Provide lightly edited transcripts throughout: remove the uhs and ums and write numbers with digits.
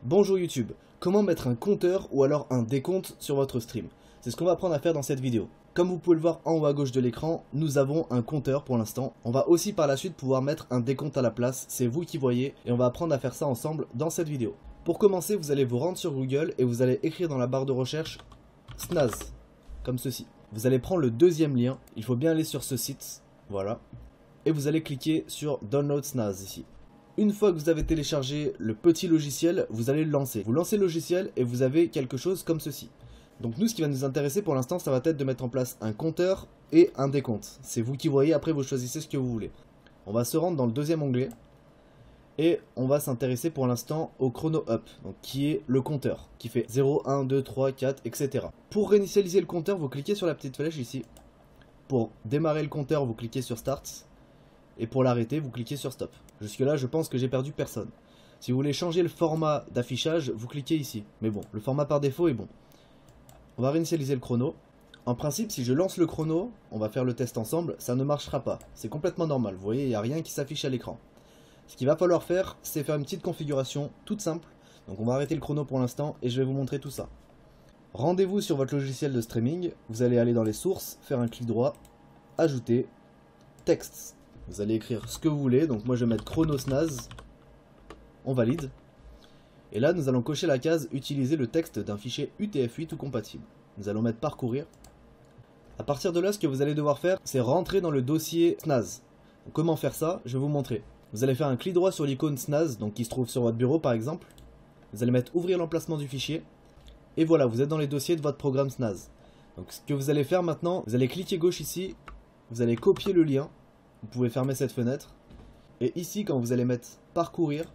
Bonjour YouTube, comment mettre un compteur ou alors un décompte sur votre stream? C'est ce qu'on va apprendre à faire dans cette vidéo. Comme vous pouvez le voir en haut à gauche de l'écran, nous avons un compteur pour l'instant. On va aussi par la suite pouvoir mettre un décompte à la place, c'est vous qui voyez, et on va apprendre à faire ça ensemble dans cette vidéo. Pour commencer, vous allez vous rendre sur Google et vous allez écrire dans la barre de recherche Snaz, comme ceci. Vous allez prendre le deuxième lien, il faut bien aller sur ce site, voilà, et vous allez cliquer sur Download Snaz ici. Une fois que vous avez téléchargé le petit logiciel, vous allez le lancer. Vous lancez le logiciel et vous avez quelque chose comme ceci. Donc nous, ce qui va nous intéresser pour l'instant, ça va être de mettre en place un compteur et un décompte. C'est vous qui voyez, après vous choisissez ce que vous voulez. On va se rendre dans le deuxième onglet et on va s'intéresser pour l'instant au chrono up, donc qui est le compteur, qui fait 0, 1, 2, 3, 4, etc. Pour réinitialiser le compteur, vous cliquez sur la petite flèche ici. Pour démarrer le compteur, vous cliquez sur Start. Et pour l'arrêter, vous cliquez sur Stop. Jusque là, je pense que j'ai perdu personne. Si vous voulez changer le format d'affichage, vous cliquez ici. Mais bon, le format par défaut est bon. On va réinitialiser le chrono. En principe, si je lance le chrono, on va faire le test ensemble, ça ne marchera pas. C'est complètement normal. Vous voyez, il n'y a rien qui s'affiche à l'écran. Ce qu'il va falloir faire, c'est faire une petite configuration toute simple. Donc on va arrêter le chrono pour l'instant et je vais vous montrer tout ça. Rendez-vous sur votre logiciel de streaming. Vous allez aller dans les sources, faire un clic droit, ajouter, texte. Vous allez écrire ce que vous voulez, donc moi je vais mettre Chronosnaz, on valide. Et là nous allons cocher la case utiliser le texte d'un fichier UTF-8 ou compatible. Nous allons mettre parcourir. À partir de là, ce que vous allez devoir faire, c'est rentrer dans le dossier Snaz. Donc, comment faire ça? Je vais vous montrer. Vous allez faire un clic droit sur l'icône Snaz, donc qui se trouve sur votre bureau par exemple. Vous allez mettre ouvrir l'emplacement du fichier. Et voilà, vous êtes dans les dossiers de votre programme Snaz. Donc ce que vous allez faire maintenant, vous allez cliquer gauche ici, vous allez copier le lien. Vous pouvez fermer cette fenêtre. Et ici, quand vous allez mettre parcourir,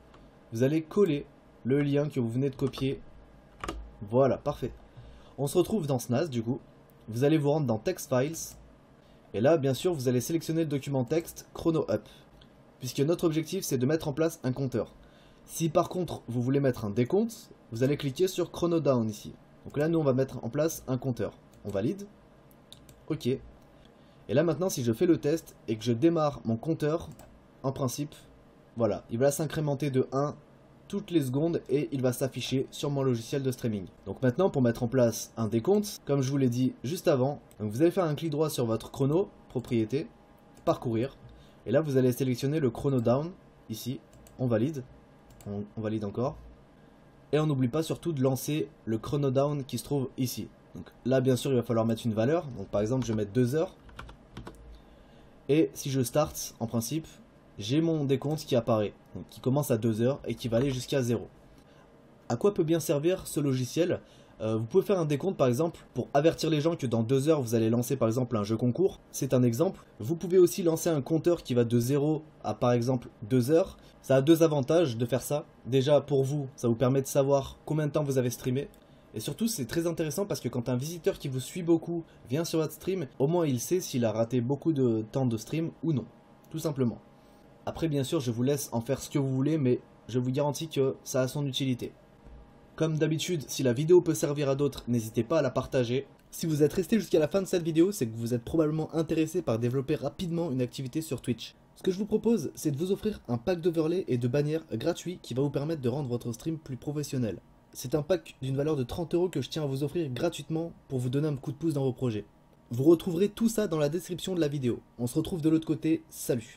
vous allez coller le lien que vous venez de copier. Voilà, parfait. On se retrouve dans Snaz du coup. Vous allez vous rendre dans Text Files. Et là, bien sûr, vous allez sélectionner le document texte Chrono Up. Puisque notre objectif, c'est de mettre en place un compteur. Si par contre, vous voulez mettre un décompte, vous allez cliquer sur Chrono Down ici. Donc là, nous, on va mettre en place un compteur. On valide. OK. Et là maintenant, si je fais le test et que je démarre mon compteur, en principe, voilà, il va s'incrémenter de 1 toutes les secondes et il va s'afficher sur mon logiciel de streaming. Donc maintenant, pour mettre en place un décompte, comme je vous l'ai dit juste avant, donc vous allez faire un clic droit sur votre chrono, propriété, parcourir, et là vous allez sélectionner le chrono down, ici, on valide, on valide encore, et on n'oublie pas surtout de lancer le chrono down qui se trouve ici. Donc là, bien sûr, il va falloir mettre une valeur, donc par exemple, je vais mettre 2 heures. Et si je start, en principe, j'ai mon décompte qui apparaît, donc qui commence à 2 heures et qui va aller jusqu'à 0. À quoi peut bien servir ce logiciel? Vous pouvez faire un décompte par exemple pour avertir les gens que dans 2 heures vous allez lancer par exemple un jeu concours, c'est un exemple. Vous pouvez aussi lancer un compteur qui va de 0 à par exemple 2 heures. Ça a deux avantages de faire ça. Déjà pour vous, ça vous permet de savoir combien de temps vous avez streamé. Et surtout, c'est très intéressant parce que quand un visiteur qui vous suit beaucoup vient sur votre stream, au moins il sait s'il a raté beaucoup de temps de stream ou non, tout simplement. Après, bien sûr, je vous laisse en faire ce que vous voulez, mais je vous garantis que ça a son utilité. Comme d'habitude, si la vidéo peut servir à d'autres, n'hésitez pas à la partager. Si vous êtes resté jusqu'à la fin de cette vidéo, c'est que vous êtes probablement intéressé par développer rapidement une activité sur Twitch. Ce que je vous propose, c'est de vous offrir un pack d'overlays et de bannières gratuit qui va vous permettre de rendre votre stream plus professionnel. C'est un pack d'une valeur de 30 € que je tiens à vous offrir gratuitement pour vous donner un coup de pouce dans vos projets. Vous retrouverez tout ça dans la description de la vidéo. On se retrouve de l'autre côté, salut!